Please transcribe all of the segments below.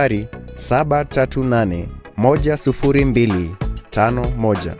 Nambari 738102551.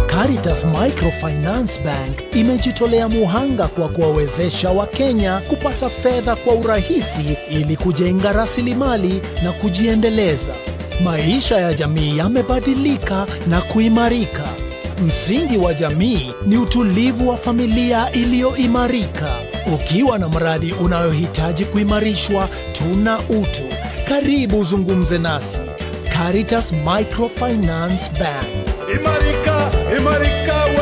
Caritas Microfinance Bank imejitolea muhanga kwa kuwawezesha Wakenya kupata fedha kwa urahisi ili kujenga rasilimali na kujiendeleza. Maisha ya jamii yamebadilika na kuimarika. Msingi wa jamii ni utulivu wa familia iliyoimarika. Ukiwa na mradi unayohitaji kuimarishwa, tuna utu. Karibu zungumze nasi. Caritas Microfinance Bank. Imarika, imarika we.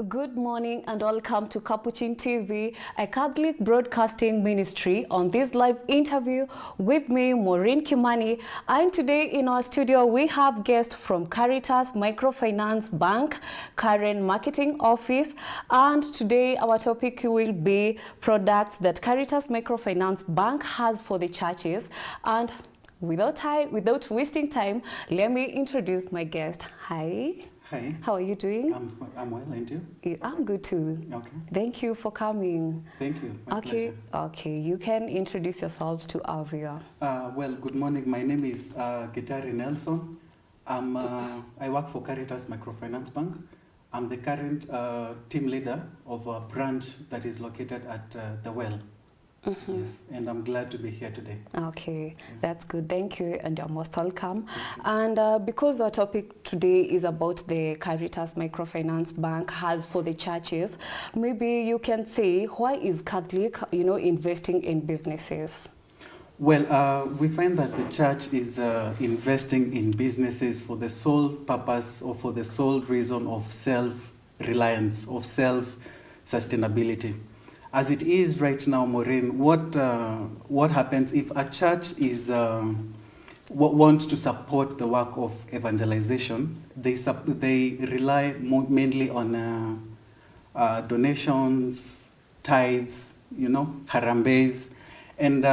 Good morning and welcome to Capuchin TV, a Catholic broadcasting ministry. On this live interview with me, Maureen Kimani, and today in our studio we have guests from Caritas Microfinance Bank, Karen Marketing Office, and today our topic will be products that Caritas Microfinance Bank has for the churches. And without wasting time, let me introduce my guest. Hi. Hi. How are you doing? I'm well, and you? I'm good too. Okay. Thank you for coming. Thank you. My Okay. pleasure. Okay. You can introduce yourselves to our viewer. Well, good morning. My name is Gitari Nelson. I work for Caritas Microfinance Bank. I'm the current team leader of a branch that is located at The Well. Mm-hmm. Yes, and I'm glad to be here today. Okay, that's good. Thank you, and you're most welcome. And because our topic today is about the Caritas Microfinance Bank has for the churches, maybe you can say, why is Catholic, investing in businesses? Well, we find that the church is investing in businesses for the sole purpose or for the sole reason of self-reliance, of self-sustainability. As it is right now, Maureen, what happens if a church is wants to support the work of evangelization? They rely mainly on donations, tithes, harambes, and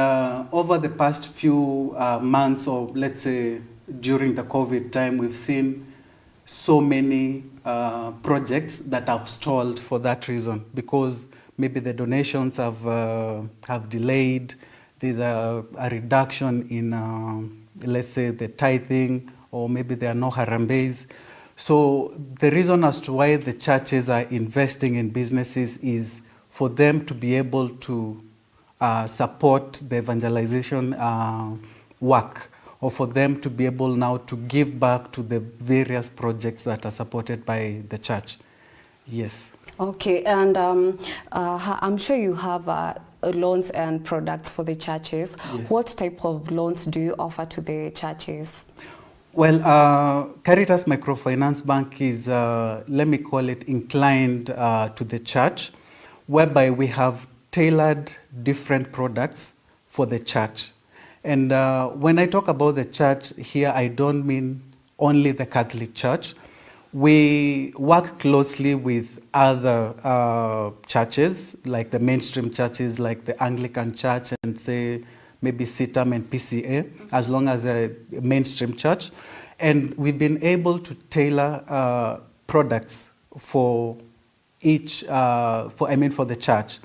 over the past few months, or let's say during the COVID time, we've seen so many projects that have stalled for that reason, because maybe the donations have delayed. There's a reduction in, let's say, the tithing, or maybe there are no harambes. So the reason as to why the churches are investing in businesses is for them to be able to support the evangelization work, or for them to be able now to give back to the various projects that are supported by the church. Yes. Okay, and I'm sure you have loans and products for the churches. Yes. What type of loans do you offer to the churches? Well, Caritas Microfinance Bank is, let me call it, inclined to the church, whereby we have tailored different products for the church. And when I talk about the church here, I don't mean only the Catholic Church. We work closely with other churches, like the mainstream churches, like the Anglican Church, and say maybe CITAM and PCA, as long as a mainstream church. And we've been able to tailor products for each, for the church.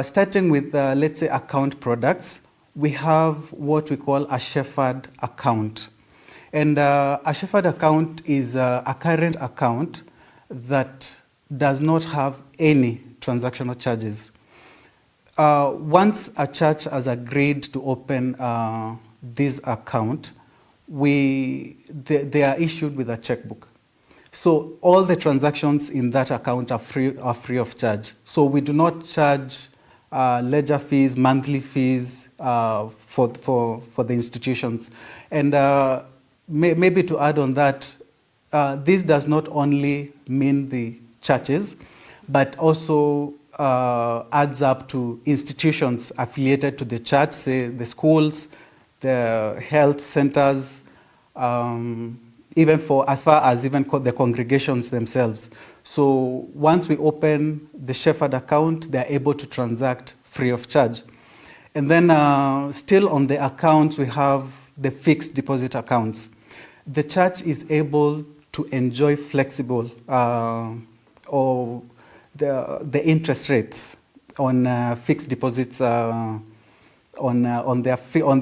Starting with, let's say, account products, we have what we call a shepherd account. And a shepherd account is a current account that does not have any transactional charges. Once a church has agreed to open this account, they are issued with a checkbook. So all the transactions in that account are free of charge. So we do not charge ledger fees, monthly fees for the institutions. And maybe to add on that, this does not only mean the churches, but also adds up to institutions affiliated to the church, say the schools, the health centers, even for as far as even the congregations themselves. So once we open the Shepherd account, they are able to transact free of charge. And then still on the accounts, we have the fixed deposit accounts. The church is able to enjoy flexible or the interest rates on fixed deposits on their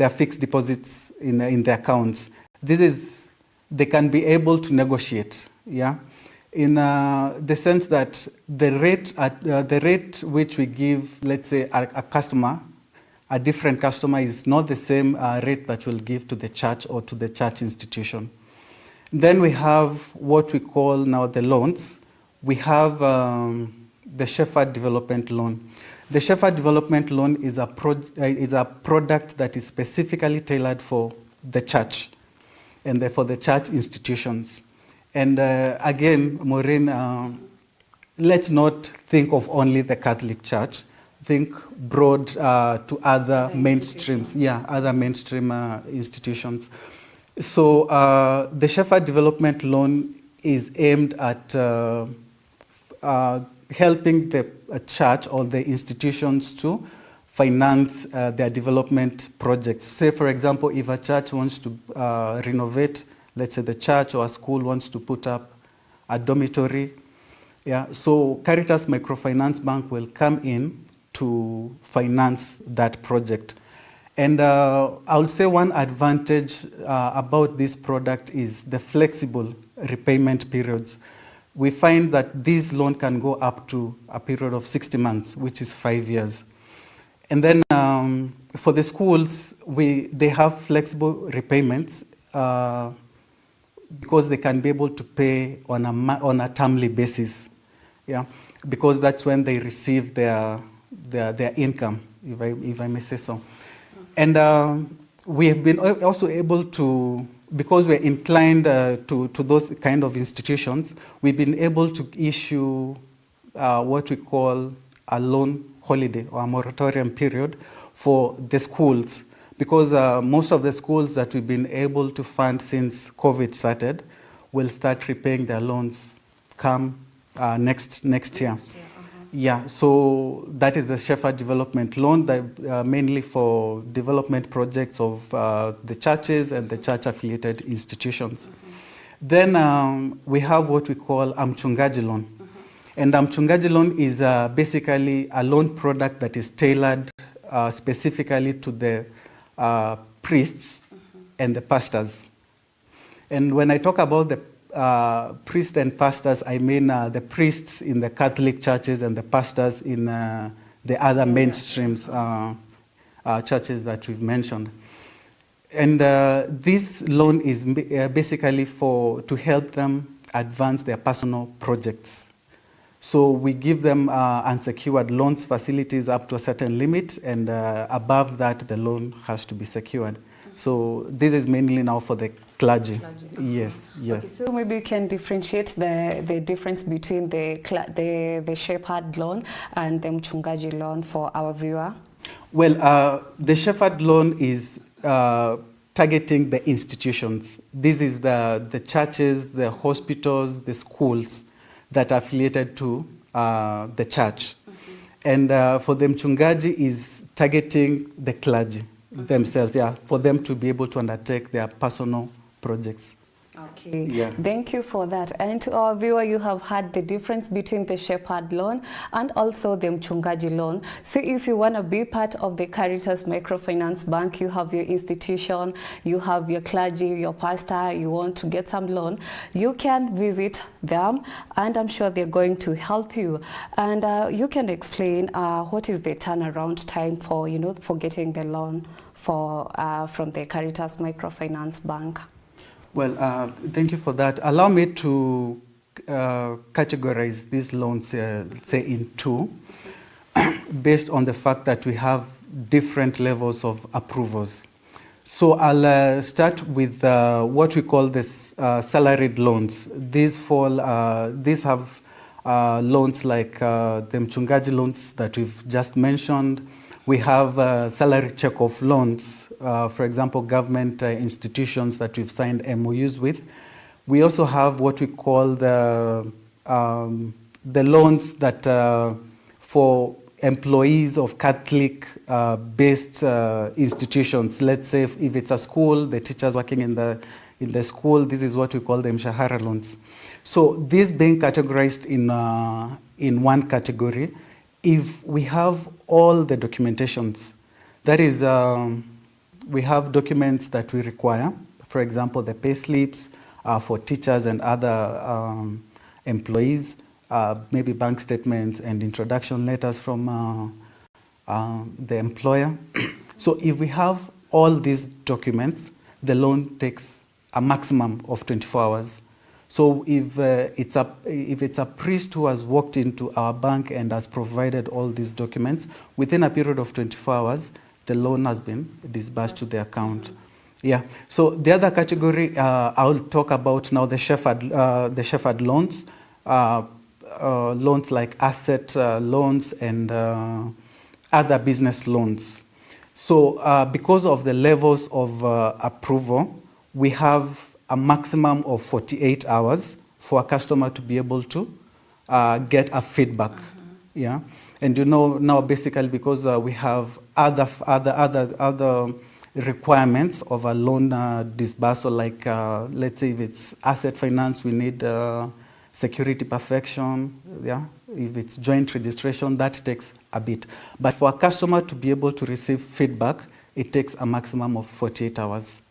fixed deposits in the accounts. This is, they can be able to negotiate, yeah, in the sense that the rate which we give, let's say, a customer, a different customer, is not the same rate that we'll give to the church or to the church institution. Then we have what we call now the loans. We have the Shepherd Development Loan. The Shepherd Development Loan is a product that is specifically tailored for the church and for the church institutions. And again, Maureen, let's not think of only the Catholic Church. Think broad to other mainstreams, other mainstream institutions. So the Shepherd Development Loan is aimed at helping the church or the institutions to finance their development projects. Say, for example, if a church wants to renovate, let's say the church or a school wants to put up a dormitory, so Caritas Microfinance Bank will come in to finance that project. And I would say one advantage about this product is the flexible repayment periods. We find that this loan can go up to a period of 60 months, which is 5 years. And then for the schools, they have flexible repayments because they can be able to pay on a termly basis, because that's when they receive their income, if I may say so. And we have been also able to, because we're inclined to those kind of institutions, we've been able to issue what we call a loan holiday or a moratorium period for the schools, because most of the schools that we've been able to fund since COVID started will start repaying their loans come next year. Yeah, so that is the Shepherd Development Loan, that mainly for development projects of the churches and the church-affiliated institutions. Then we have what we call Mchungaji Loan. And Mchungaji Loan is basically a loan product that is tailored specifically to the priests and the pastors. And when I talk about the priests and pastors, I mean the priests in the Catholic churches and the pastors in the other mainstreams churches that we've mentioned. And this loan is basically to help them advance their personal projects. So we give them unsecured loans facilities up to a certain limit, and above that the loan has to be secured. So this is mainly now for the clergy. Yes, yes. Okay, so maybe you can differentiate the difference between the Shepherd loan and the Mchungaji loan for our viewer. Well, the Shepherd loan is targeting the institutions. This is the churches, the hospitals, the schools that are affiliated to the church. And for the Mchungaji is targeting the clergy themselves, for them to be able to undertake their personal projects. Okay, thank you for that. And to our viewer, you have heard the difference between the Shepherd loan and also the Mchungaji loan. So if you want to be part of the Caritas Microfinance Bank, you have your institution, you have your clergy, your pastor, you want to get some loan, you can visit them and I'm sure they're going to help you. And you can explain what is the turnaround time for, for getting the loan from the Caritas Microfinance Bank? Well, thank you for that. Allow me to categorize these loans, say, in two, based on the fact that we have different levels of approvals. So I'll start with what we call this salaried loans. These have loans like the mchungaji loans that we've just mentioned. We have salary check-off loans, for example, government institutions that we've signed MOUs with. We also have what we call the loans that for employees of Catholic-based institutions. Let's say if it's a school, the teachers working in the school, this is what we call the mshahara loans. So these being categorized in one category, if we have all the documentations, that is, we have documents that we require, for example, the pay slips for teachers and other employees, maybe bank statements and introduction letters from the employer. So if we have all these documents, the loan takes a maximum of 24 hours. So if it's a priest who has walked into our bank and has provided all these documents, within a period of 24 hours, the loan has been disbursed to the account. Yeah. So the other category I'll talk about now, the shepherd loans. Loans like asset loans and other business loans. So because of the levels of approval, we have a maximum of 48 hours for a customer to be able to get a feedback. Yeah, and you know now basically because we have other requirements of a loan disbursal, like let's say if it's asset finance, we need security perfection. Yeah, if it's joint registration, that takes a bit. But for a customer to be able to receive feedback, it takes a maximum of 48 hours.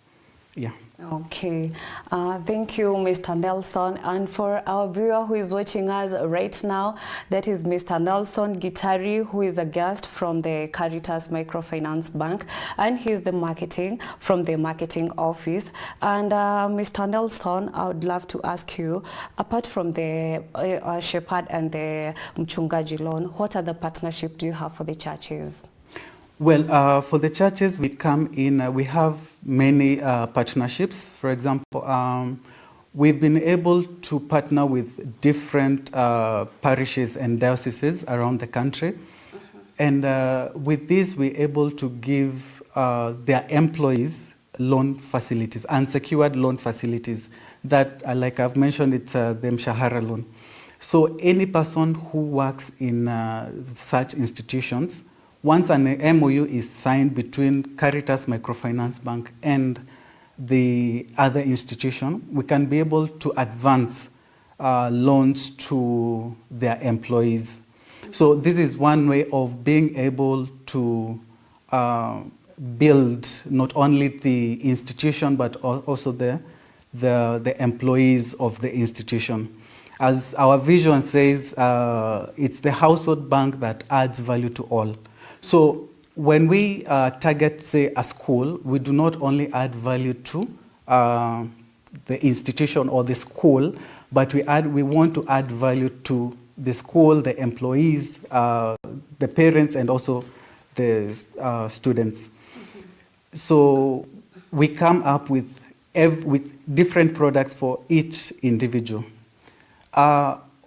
Yeah. Okay, thank you, Mr. Nelson. And for our viewer who is watching us right now, that is Mr. Nelson Gitari, who is a guest from the Caritas Microfinance Bank, and he's the marketing from the marketing office. And Mr. Nelson, I would love to ask you, apart from the shepherd and the mchungaji loan, what other partnership do you have for the churches? Well, for the churches, we come in, we have many partnerships. For example, we've been able to partner with different parishes and dioceses around the country. And with this, we're able to give their employees loan facilities, unsecured loan facilities that, like I've mentioned, it's the mshahara loan. So any person who works in such institutions, once an MOU is signed between Caritas Microfinance Bank and the other institution, we can be able to advance loans to their employees. So this is one way of being able to build not only the institution, but also the employees of the institution. As our vision says, it's the household bank that adds value to all. So when we target, say, a school, we do not only add value to the institution or the school, but we want to add value to the school, the employees, the parents, and also the students. So we come up with different products for each individual.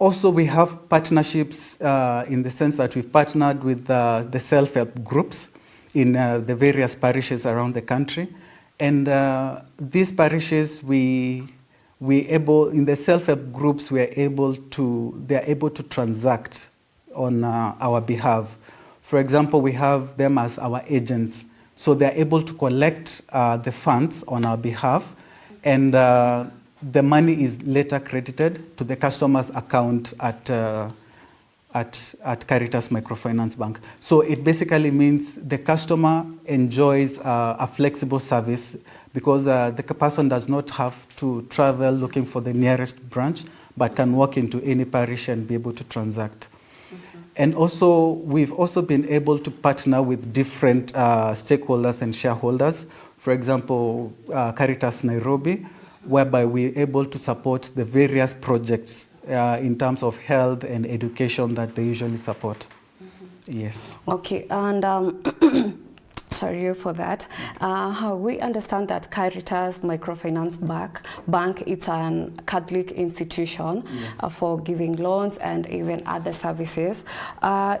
Also, we have partnerships in the sense that we've partnered with the self-help groups in the various parishes around the country. And these parishes, in the self-help groups, they're able to transact on our behalf. For example, we have them as our agents. So they're able to collect the funds on our behalf, and the money is later credited to the customer's account at Caritas Microfinance Bank. So it basically means the customer enjoys a flexible service because the person does not have to travel looking for the nearest branch, but can walk into any parish and be able to transact. And also, we've also been able to partner with different stakeholders and shareholders. For example, Caritas Nairobi, whereby we're able to support the various projects in terms of health and education that they usually support. Yes. Okay, and sorry for that. We understand that Caritas Microfinance Bank, it's an Catholic institution for giving loans and even other services.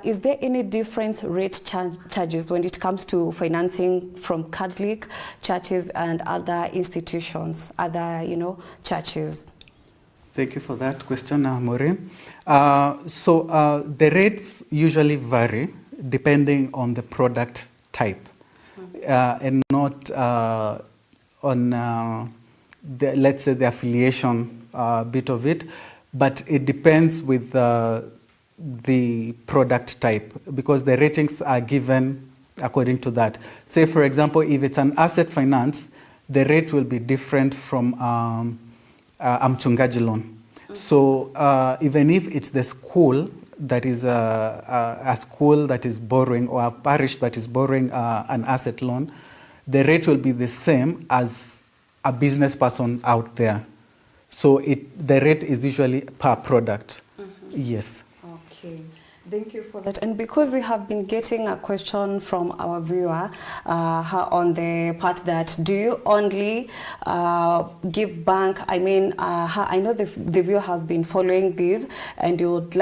Is there any different rate charges when it comes to financing from Catholic churches and other institutions, other, churches? Thank you for that question, Maureen. The rates usually vary depending on the product type. And not on, let's say, the affiliation bit of it, but it depends with the product type, because the ratings are given according to that. Say, for example, if it's an asset finance, the rate will be different from mchungaji loan. So even if it's the school that is a school that is borrowing, or a parish that is borrowing an asset loan, the rate will be the same as a business person out there. So the rate is usually per product. Yes. Okay. Thank you for that. And because we have been getting a question from our viewer on the part that, do you only give bank, I know the viewer has been following this and you would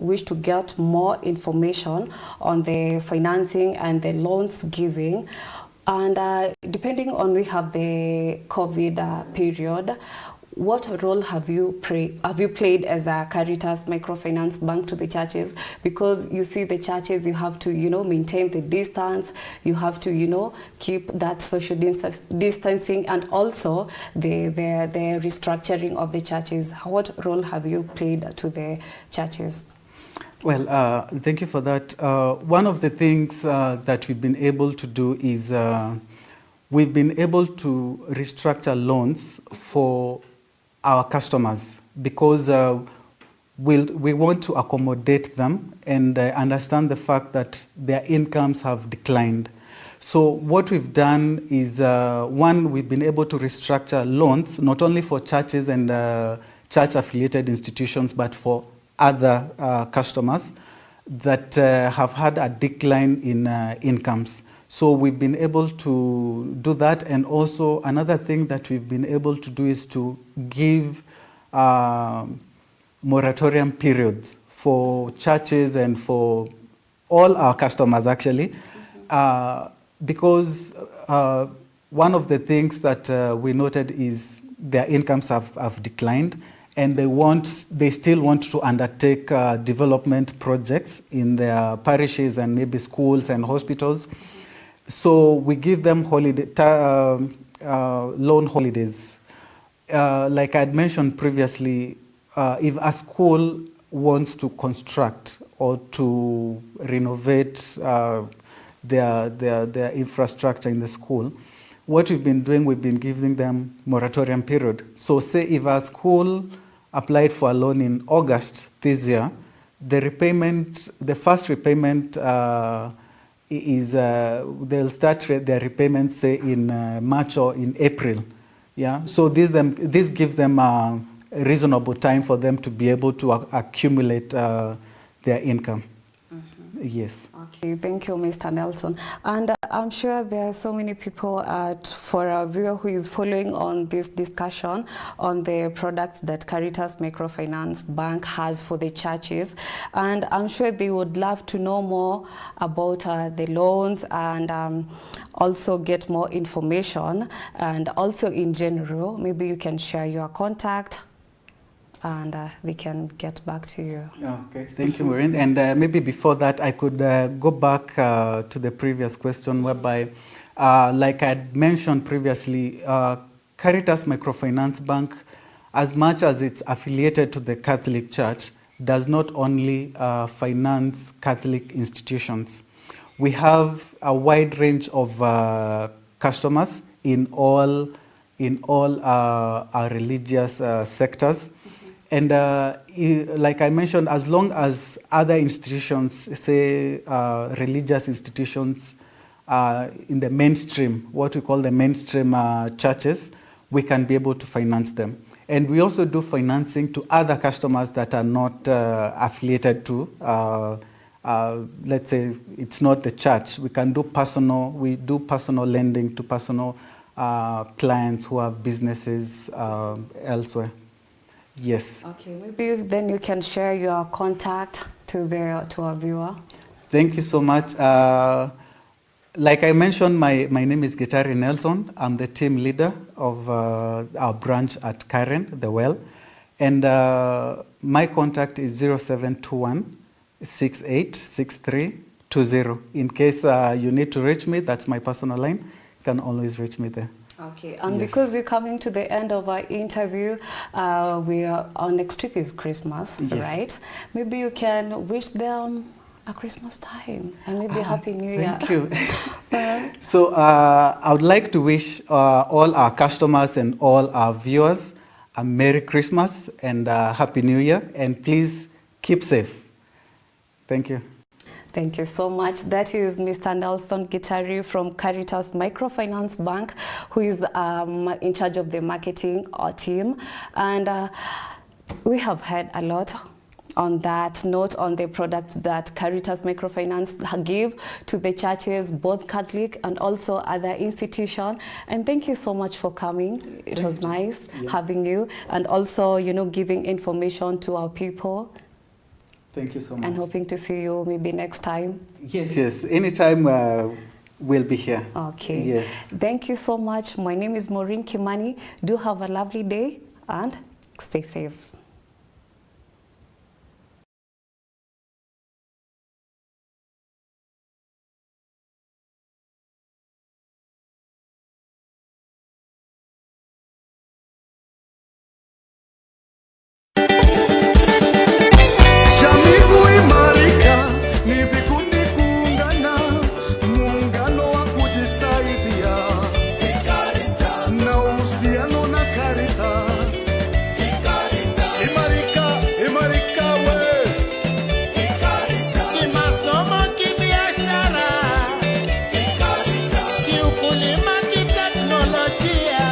wish to get more information on the financing and the loans giving. And depending on, we have the COVID period, what role have you played as a Caritas Microfinance Bank to the churches? Because you see the churches, you have to, maintain the distance, you have to, keep that social distancing, and also the restructuring of the churches. What role have you played to the churches? Well, thank you for that. One of the things that we've been able to do is we've been able to restructure loans for our customers, because we want to accommodate them and understand the fact that their incomes have declined. So what we've done is, one, we've been able to restructure loans, not only for churches and church-affiliated institutions, but for other customers that have had a decline in incomes. So we've been able to do that. And also another thing that we've been able to do is to give moratorium periods for churches and for all our customers, actually, because one of the things that we noted is their incomes have declined, and they still want to undertake development projects in their parishes and maybe schools and hospitals. So we give them loan holidays. Like I had mentioned previously, if a school wants to construct or to renovate their infrastructure in the school, what we've been doing, we've been giving them moratorium period. So say if a school applied for a loan in August this year, the first repayment is they'll start their repayments, say, in March or in April. Yeah, so this gives them a reasonable time for them to be able to accumulate their income. Yes. Okay, thank you, Mr. Nelson. And I'm sure there are so many people, for a viewer who is following on this discussion on the products that Caritas Microfinance Bank has for the churches. And I'm sure they would love to know more about the loans and also get more information. And also in general, maybe you can share your contact and they can get back to you. Okay, thank you, Maureen. And maybe before that, I could go back to the previous question, whereby, like I had mentioned previously, Caritas Microfinance Bank, as much as it's affiliated to the Catholic Church, does not only finance Catholic institutions. We have a wide range of customers in all our religious sectors. And like I mentioned, as long as other institutions, say religious institutions in the mainstream, what we call the mainstream churches, we can be able to finance them. And we also do financing to other customers that are not affiliated to, let's say it's not the church. We do personal lending to personal clients who have businesses elsewhere. Yes. Okay, maybe then you can share your contact to our viewer. Thank you so much. Like I mentioned, my name is Gitari Nelson. I'm the team leader of our branch at Karen, The Well. And my contact is 0721 686320. In case you need to reach me, that's my personal line. You can always reach me there. Okay, and Yes. because we're coming to the end of our interview, our next week is Christmas, Yes. right? Maybe you can wish them a Christmas time and maybe Happy New Year. Thank you. So I would like to wish all our customers and all our viewers a Merry Christmas and Happy New Year. And please keep safe. Thank you. Thank you so much. That is Mr. Nelson Gitari from Caritas Microfinance Bank, who is in charge of the marketing team. And we have heard a lot on that note, on the products that Caritas Microfinance give to the churches, both Catholic and also other institutions. And thank you so much for coming. It was nice having you, and also, giving information to our people. Thank you so much. And hoping to see you maybe next time. Yes. Anytime we'll be here. Okay. Yes. Thank you so much. My name is Maureen Kimani. Do have a lovely day and stay safe. Jamii kuimarika ni vikundi kuungana, muungano wa kujisaidia na uhusiano na Caritas. Imarika we. Kimasomo, kibiashara, kiukulima, kiteknolojia.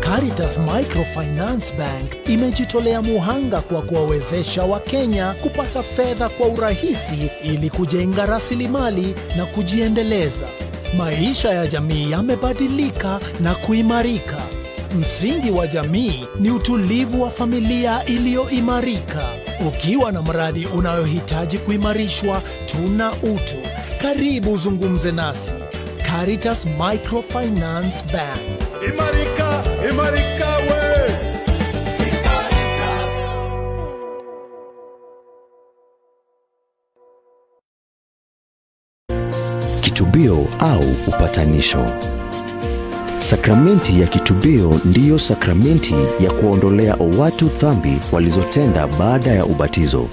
Caritas Microfinance Bank imejitolea muhanga kwa kuwawezesha Wakenya kupata fedha kwa urahisi ili kujenga rasilimali na kujiendeleza. Maisha ya jamii yamebadilika na kuimarika. Msingi wa jamii ni utulivu wa familia iliyoimarika. Ukiwa na mradi unayohitaji kuimarishwa, tuna utu. Karibu uzungumze nasi. Caritas Microfinance Bank. Imarika we. Kitubio au upatanisho. Sakramenti ya kitubio ndiyo sakramenti ya kuondolea watu dhambi walizotenda baada ya ubatizo.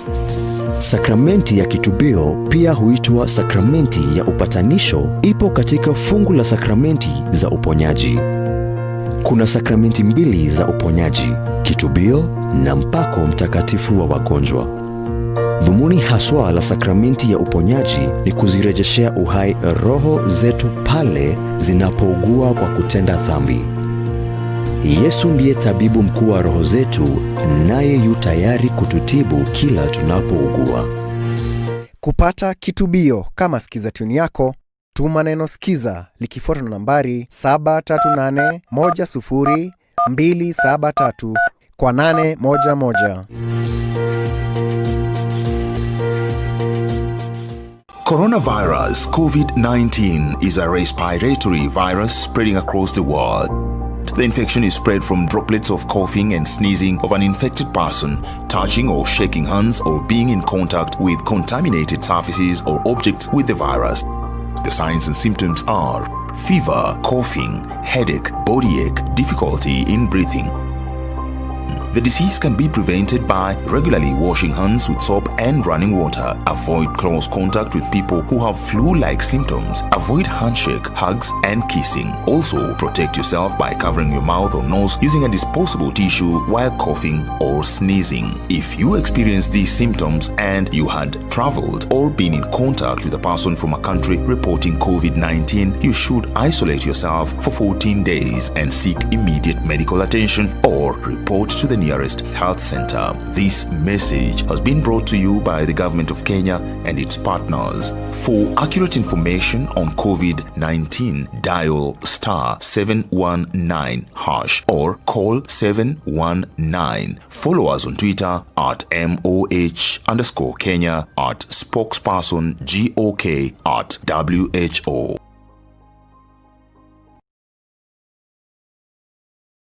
Sakramenti ya kitubio pia huitwa sakramenti ya upatanisho, ipo katika fungu la sakramenti za uponyaji. Kuna sakramenti mbili za uponyaji, kitubio na mpako mtakatifu wa wagonjwa. Dhumuni haswa la sakramenti ya uponyaji ni kuzirejeshea uhai roho zetu pale zinapougua kwa kutenda dhambi. Yesu ndiye tabibu mkuu wa roho zetu, naye yu tayari kututibu kila tunapougua. Kupata kitubio kama Skiza Tune yako, tuma neno Skiza likifuatwa na nambari 738100273 kwa 811. Coronavirus COVID-19 is a respiratory virus spreading across the world. The infection is spread from droplets of coughing and sneezing of an infected person, touching or shaking hands, or being in contact with contaminated surfaces or objects with the virus. The signs and symptoms are fever, coughing, headache, body ache, difficulty in breathing. The disease can be prevented by regularly washing hands with soap and running water. Avoid close contact with people who have flu-like symptoms. Avoid handshake, hugs, and kissing. Also, protect yourself by covering your mouth or nose using a disposable tissue while coughing or sneezing. If you experience these symptoms and you had traveled or been in contact with a person from a country reporting COVID-19, you should isolate yourself for 14 days and seek immediate medical attention or report to the nearest health center. This message has been brought to you by the Government of Kenya and its partners. For accurate information on COVID-19, dial *719# or call 719. Follow us on Twitter at @MOH_Kenya, @spokesperson GOK, @WHO.